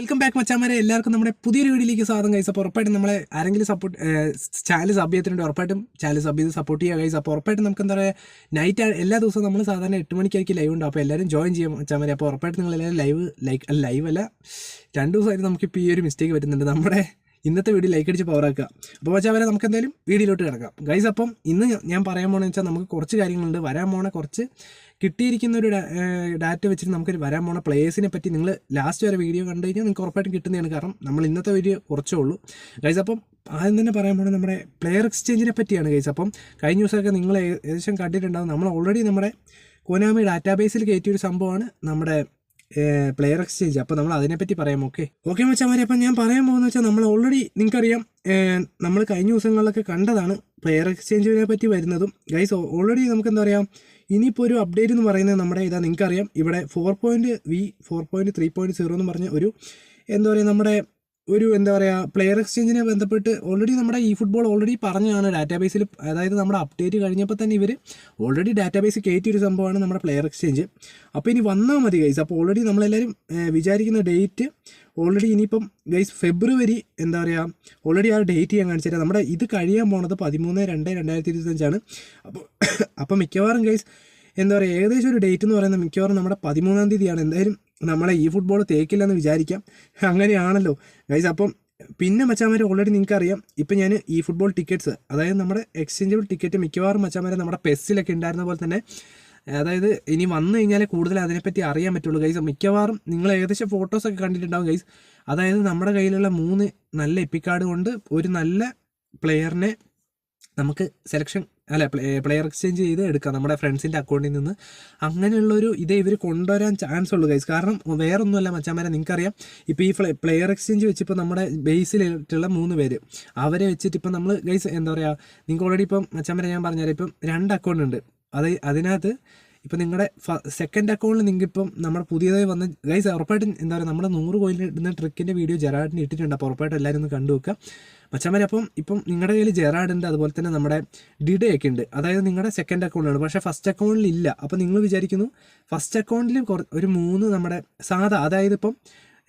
Welcome back മച്ചാമാരെ. എല്ലാവർക്കും നമ്മുടെ പുതിയൊരു വീഡിയോയിലേക്ക് സ്വാഗതം ഗൈസ്. അപ്പോൾ ഉറപ്പായിട്ടും നമ്മളെ ആരെങ്കിലും ചാനൽ സബ് ചെയ്തിട്ടുണ്ട്, ഉറപ്പായിട്ടും ചാനൽ സബ് ചെയ്ത് സപ്പോർട്ട് ചെയ്യുക ഗൈസ്. അപ്പോൾ ഉറപ്പായിട്ടും നമുക്ക് എന്താ പറയുക, നൈറ്റ് എല്ലാ ദിവസവും നമ്മൾ സാധാരണ 8 മണിക്കായിരിക്കും ലൈവ് ഉണ്ടാവും. അപ്പോൾ എല്ലാവരും ജോയിൻ ചെയ്യും മച്ചാമാരെ. അപ്പോൾ ഉറപ്പായിട്ടും നിങ്ങൾ എല്ലാവരും ലൈവ് അല്ല 2 ദിവസമായിട്ട് നമുക്കിപ്പോൾ ഈ ഒരു മിസ്റ്റേക്ക് പറ്റുന്നുണ്ട്. നമ്മുടെ ഇന്നത്തെ വീഡിയോ ലൈക്ക് അടിച്ച് പവറാക്കുക. അപ്പോൾ മച്ചാമാരെ നമുക്ക് എന്തായാലും വീഡിയോയിലോട്ട് കിടക്കാം ഗൈസ്. അപ്പം ഇന്ന് ഞാൻ പറയാൻ പോകണമെന്ന് വെച്ചാൽ നമുക്ക് കുറച്ച് കാര്യങ്ങളുണ്ട്. വരാൻ പോണ കുറച്ച് കിട്ടിയിരിക്കുന്ന ഒരു ഡാറ്റ വെച്ചിട്ട് നമുക്ക് വരാൻ പോണ പ്ലേയേഴ്സിനെ പറ്റി നിങ്ങൾ ലാസ്റ്റ് വരെ വീഡിയോ കണ്ടു കഴിഞ്ഞാൽ നിങ്ങൾക്ക് ഉറപ്പായിട്ടും കിട്ടുന്നതാണ്. കാരണം നമ്മൾ ഇന്നത്തെ വീഡിയോ കുറച്ചേ ഉള്ളൂ ഗൈസ്. അപ്പം ആദ്യം തന്നെ പറയാൻ പോണത് നമ്മുടെ പ്ലെയർ എക്സ്ചേഞ്ചിനെ പറ്റിയാണ് ഗൈസ്. അപ്പം കഴിഞ്ഞ ദിവസമൊക്കെ നിങ്ങൾ ഏകദേശം കണ്ടിട്ടുണ്ടാകും. നമ്മൾ ഓൾറെഡി നമ്മുടെ കൊനാമി ഡാറ്റാബേസിൽ കയറ്റിയൊരു സംഭവമാണ് നമ്മുടെ പ്ലെയർ എക്സ്ചേഞ്ച്. അപ്പോൾ നമ്മൾ അതിനെപ്പറ്റി പറയാം. ഓക്കെ മച്ചാമാരെ. അപ്പം ഞാൻ പറയാൻ പോകുന്നത് വെച്ചാൽ നമ്മൾ ഓൾറെഡി നിങ്ങൾക്കറിയാം, നമ്മൾ കഴിഞ്ഞ ദിവസങ്ങളിലൊക്കെ കണ്ടതാണ് പ്ലെയർ എക്സ്ചേഞ്ചിനെ പറ്റി വരുന്നതും ഗൈസ്. ഓൾറെഡി നമുക്ക് എന്താ പറയുക, ഇനിയിപ്പോൾ ഒരു അപ്ഡേറ്റ് എന്ന് പറയുന്നത് നമ്മുടെ ഇതാ നിങ്ങൾക്കറിയാം, ഇവിടെ 4.3.0 എന്ന് പറഞ്ഞ ഒരു എന്താ പറയുക, നമ്മുടെ ഒരു എന്താ പറയുക പ്ലെയർ എക്സ്ചേഞ്ചിനെ ബന്ധപ്പെട്ട് ഓൾറെഡി നമ്മുടെ ഈ ഫുട്ബോൾ ഓൾറെഡി പറഞ്ഞാണ് ഡാറ്റാബേസിൽ. അതായത് നമ്മുടെ അപ്ഡേറ്റ് കഴിഞ്ഞപ്പോൾ തന്നെ ഇവർ ഓൾറെഡി ഡാറ്റാബേസിൽ കയറ്റിയൊരു സംഭവമാണ് നമ്മുടെ പ്ലെയർ എക്സ്ചേഞ്ച്. അപ്പോൾ ഇനി വന്നാൽ മതി ഗൈസ്. അപ്പോൾ ഓൾറെഡി നമ്മളെല്ലാവരും വിചാരിക്കുന്ന ഡേറ്റ് ഓൾറെഡി ഇനിയിപ്പം ഗൈസ് ഫെബ്രുവരി എന്താ പറയുക, ഓൾറെഡി ആ ഡേറ്റ് ഞാൻ കാണിച്ചു തരാം. നമ്മുടെ ഇത് കഴിയാൻ പോണത് 13/2/2025. അപ്പോൾ മിക്കവാറും ഗൈസ് എന്താ പറയുക, ഏകദേശം ഒരു ഡേറ്റ് എന്ന് പറയുന്നത് മിക്കവാറും നമ്മുടെ 13-ാം തീയതിയാണ്. എന്തായാലും നമ്മളെ ഈ ഫുട്ബോൾ തേക്കില്ലെന്ന് വിചാരിക്കാം. അങ്ങനെയാണല്ലോ ഗൈസ്. അപ്പം പിന്നെ മച്ചാമാരെ ഓൾറെഡി നിങ്ങൾക്കറിയാം, ഇപ്പം ഞാൻ ഈ ഫുട്ബോൾ ടിക്കറ്റ്സ്, അതായത് നമ്മുടെ എക്സ്ചേഞ്ചബിൾ ടിക്കറ്റ് മിക്കവാറും മച്ചാമാരെ നമ്മുടെ പെസ്സിലൊക്കെ ഉണ്ടായിരുന്ന പോലെ തന്നെ, അതായത് ഇനി വന്നു കഴിഞ്ഞാൽ കൂടുതൽ അതിനെപ്പറ്റി അറിയാൻ പറ്റുള്ളൂ ഗൈസ്. മിക്കവാറും നിങ്ങൾ ഏകദേശം ഫോട്ടോസൊക്കെ കണ്ടിട്ടുണ്ടാവും ഗൈസ്. അതായത് നമ്മുടെ കയ്യിലുള്ള 3 നല്ല എപ്പിക്കാർഡ് കൊണ്ട് ഒരു നല്ല പ്ലെയറിനെ നമുക്ക് പ്ലെയർ എക്സ്ചേഞ്ച് ചെയ്ത് എടുക്കാം നമ്മുടെ ഫ്രണ്ട്സിൻ്റെ അക്കൗണ്ടിൽ നിന്ന്. അങ്ങനെയുള്ളൊരു ഇതേ ഇവർ കൊണ്ടുവരാൻ ചാൻസ് ഉള്ളൂ ഗൈസ്. കാരണം വേറൊന്നുമല്ല മച്ചാമാരെ, നിങ്ങൾക്കറിയാം ഇപ്പോൾ ഈ പ്ലെയർ എക്സ്ചേഞ്ച് വെച്ച് ഇപ്പോൾ നമ്മുടെ ബേസിലായിട്ടുള്ള 3 പേര് അവരെ വെച്ചിട്ട് ഇപ്പം നമ്മൾ ഗൈസ് എന്താ പറയുക, നിങ്ങൾക്ക് ഓൾറെഡി ഇപ്പം മച്ചാമാരെ ഞാൻ പറഞ്ഞുതരാം, ഇപ്പം 2 അക്കൗണ്ട് ഉണ്ട്. അതിനകത്ത് ഇപ്പം നിങ്ങളുടെ സെക്കൻഡ് അക്കൗണ്ടിൽ നിങ്ങൾക്കിപ്പം നമ്മുടെ പുതിയതായി വന്ന ഗൈസ് ഉറപ്പായിട്ടും എന്താ പറയുക, നമ്മുടെ 100 കോയിൻ ഇടുന്ന ട്രിക്കിൻ്റെ വീഡിയോ ജെറാഡിന് ഇട്ടിട്ടുണ്ട്. അപ്പോൾ ഉറപ്പായിട്ടും എല്ലാവരും ഒന്ന് കണ്ടു വെക്കുക മച്ചാമാരെ. ഇപ്പം നിങ്ങളുടെ കയ്യിൽ ജെറാഡ് ഉണ്ട്, അതുപോലെ തന്നെ നമ്മുടെ ഡിഡയൊക്കെ ഉണ്ട്. അതായത് നിങ്ങളുടെ സെക്കൻഡ് അക്കൗണ്ടിലാണ്, പക്ഷേ ഫസ്റ്റ് അക്കൗണ്ടിൽ ഇല്ല. അപ്പോൾ നിങ്ങൾ വിചാരിക്കുന്നു ഫസ്റ്റ് അക്കൗണ്ടിൽ ഒരു 3 നമ്മുടെ സാധാ, അതായത് ഇപ്പം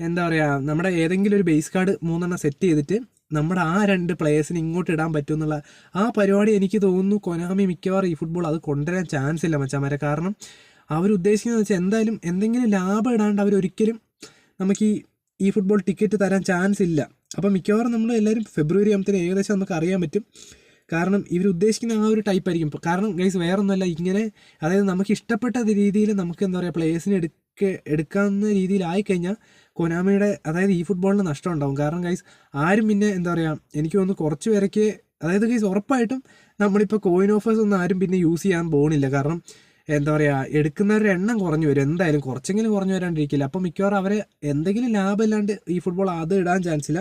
എന്താ പറയുക, നമ്മുടെ ഏതെങ്കിലും ഒരു ബേസ് കാർഡ് 3 സെറ്റ് ചെയ്തിട്ട് നമ്മുടെ ആ 2 പ്ലേയേഴ്സിന് ഇങ്ങോട്ട് ഇടാൻ പറ്റും എന്നുള്ള ആ പരിപാടി എനിക്ക് തോന്നുന്നു കൊനാമി മിക്കവാറും ഈ ഫുട്ബോൾ അത് കൊണ്ടുവരാൻ ചാൻസ് ഇല്ല മച്ചാമാരെ. കാരണം അവരുദ്ദേശിക്കുന്നത് വെച്ചാൽ എന്തായാലും എന്തെങ്കിലും ലാഭം ഇടാണ്ട് അവരൊരിക്കലും നമുക്ക് ഈ ഫുട്ബോൾ ടിക്കറ്റ് തരാൻ ചാൻസ് ഇല്ല. അപ്പോൾ മിക്കവാറും നമ്മൾ എല്ലാവരും ഫെബ്രുവരി ആകുമ്പോഴത്തേന് ഏകദേശം നമുക്ക് അറിയാൻ പറ്റും. കാരണം ഇവർ ഉദ്ദേശിക്കുന്ന ആ ഒരു ടൈപ്പ് ആയിരിക്കും. കാരണം ഗൈസ് വേറൊന്നുമല്ല, ഇങ്ങനെ അതായത് നമുക്ക് ഇഷ്ടപ്പെട്ട രീതിയിൽ നമുക്ക് എന്താ പറയുക പ്ലേയേഴ്സിനെ എടുക്കാവുന്ന രീതിയിലായിക്കഴിഞ്ഞാൽ കൊനാമിയുടെ അതായത് ഈ ഫുട്ബോളിന് നഷ്ടം ഉണ്ടാവും. കാരണം ഗൈസ് ആരും പിന്നെ എന്താ പറയുക, എനിക്ക് തോന്നുന്നു കുറച്ച് പേരൊക്കെ, അതായത് ഗൈസ് ഉറപ്പായിട്ടും നമ്മളിപ്പോൾ കോയിൻ ഓഫേഴ്സ് ഒന്നും ആരും പിന്നെ യൂസ് ചെയ്യാൻ പോകുന്നില്ല. കാരണം എന്താ പറയുക, എടുക്കുന്നവരുടെ എണ്ണം കുറഞ്ഞു വരും, എന്തായാലും കുറച്ചെങ്കിലും കുറഞ്ഞു വരാണ്ടിരിക്കില്ല. അപ്പോൾ മിക്കവാറും അവരെ എന്തെങ്കിലും ലാഭമില്ലാണ്ട് ഈ ഫുട്ബോൾ അത് ഇടാൻ ചാൻസ് ഇല്ല.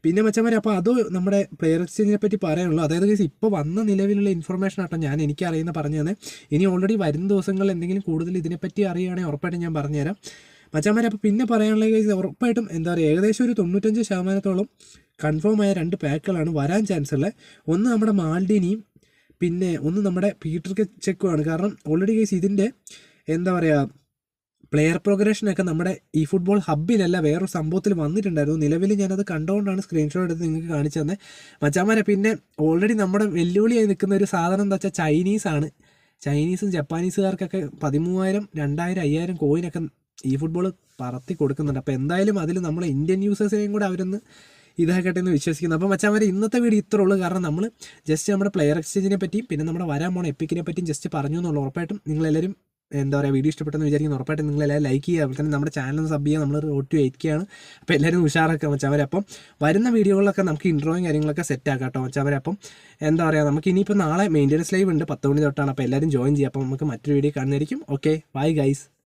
പിന്നെ മച്ചന്മാരെ, അപ്പോൾ അത് നമ്മുടെ പ്ലെയർ എക്സ്ചേഞ്ചിനെ പറ്റി പറയാനുള്ളൂ. അതായത് ഗൈസ് ഇപ്പോൾ വന്ന നിലവിലുള്ള ഇൻഫർമേഷൻ ആട്ടോ ഞാൻ എനിക്കറിയുന്ന പറഞ്ഞു തന്നെ. ഇനി ഓൾറെഡി വരും ദിവസങ്ങളിൽ എന്തെങ്കിലും കൂടുതൽ ഇതിനെപ്പറ്റി അറിയുകയാണെങ്കിൽ ഉറപ്പായിട്ടും ഞാൻ പറഞ്ഞുതരാം മച്ചാമാരെ. അപ്പോൾ പിന്നെ പറയാനുള്ള ഗൈസ് ഉറപ്പായിട്ടും എന്താ പറയുക, ഏകദേശം ഒരു 95% കൺഫേം ആയ 2 പാക്കുകളാണ് വരാൻ ചാൻസ് ഉള്ളത്. ഒന്ന് നമ്മുടെ മാൽഡിനിയും പിന്നെ ഒന്ന് നമ്മുടെ പീറ്റർ ചെക്കുമാണ്. കാരണം ഓൾറെഡി ഗൈസ് ഇതിൻ്റെ എന്താ പറയുക പ്ലെയർ പ്രോഗ്രഷനൊക്കെ നമ്മുടെ ഈ ഫുട്ബോൾ ഹബ്ബിലല്ല വേറൊരു സംഭവത്തിൽ വന്നിട്ടുണ്ടായിരുന്നു. നിലവിൽ ഞാനത് കണ്ടുകൊണ്ടാണ് സ്ക്രീൻഷോട്ട് എടുത്ത് നിങ്ങൾക്ക് കാണിച്ചു തന്നെ മച്ചാമാരെ. പിന്നെ ഓൾറെഡി നമ്മുടെ വെല്ലുവിളിയായി നിൽക്കുന്ന ഒരു സാധനം എന്താ വെച്ചാൽ ചൈനീസാണ്. ചൈനീസും ജപ്പാനീസുകാർക്കൊക്കെ 13,000 2,000 5,000 കോയിനൊക്കെ ഈ ഫുട്ബോൾ പറത്തി കൊടുക്കുന്നുണ്ട്. അപ്പോൾ എന്തായാലും അതിൽ നമ്മളെ ഇന്ത്യൻ യൂസേഴ്സിനെയും കൂടെ അവരൊന്ന് ഇതാക്കട്ടെ എന്ന് വിശ്വസിക്കുന്നു. അപ്പോൾ മച്ചാമാരെ ഇന്നത്തെ വീഡിയോ ഇത്രേ ഉള്ളൂ. കാരണം നമ്മൾ ജസ്റ്റ് നമ്മുടെ പ്ലെയർ എക്സ്ചേഞ്ചിനെ പറ്റിയും പിന്നെ നമ്മുടെ വരാൻ പോണ എപ്പിക്കിനെ പറ്റിയും ജസ്റ്റ് പറഞ്ഞു എന്നുള്ളൂ. ഉറപ്പായിട്ടും നിങ്ങളെല്ലാവരും എന്താ പറയുക വീഡിയോ ഇഷ്ടപ്പെട്ടെന്ന് വിചാരിക്കുന്നു. ഉറപ്പായിട്ടും നിങ്ങളെല്ലാവരും ലൈക്ക് ചെയ്യുക, അതുപോലെ തന്നെ നമ്മുടെ ചാനൽ സബ് ചെയ്യുക. നമ്മൾ റോഡ് ടു 8K ആണ്. അപ്പോൾ എല്ലാവരും ഉഷാറാക്കുക മച്ചാമാരെ. അപ്പം വരുന്ന വീഡിയോകളിലൊക്കെ നമുക്ക് ഇൻട്രോയും കാര്യങ്ങളൊക്കെ സെറ്റ് ആക്കാം കേട്ടോ മച്ചാമാരെ. അപ്പം എന്താ പറയുക, നമുക്ക് ഇനിയിപ്പോൾ നാളെ മെയിൻ്റെനൻസ് ലൈവ് ഉണ്ട് 10 മണി തൊട്ടാണ്. അപ്പോൾ എല്ലാവരും ജോയിൻ ചെയ്യുക. അപ്പോൾ നമുക്ക് മറ്റൊരു വീഡിയോ കാണുന്നതായിരിക്കും. Okay, bye guys.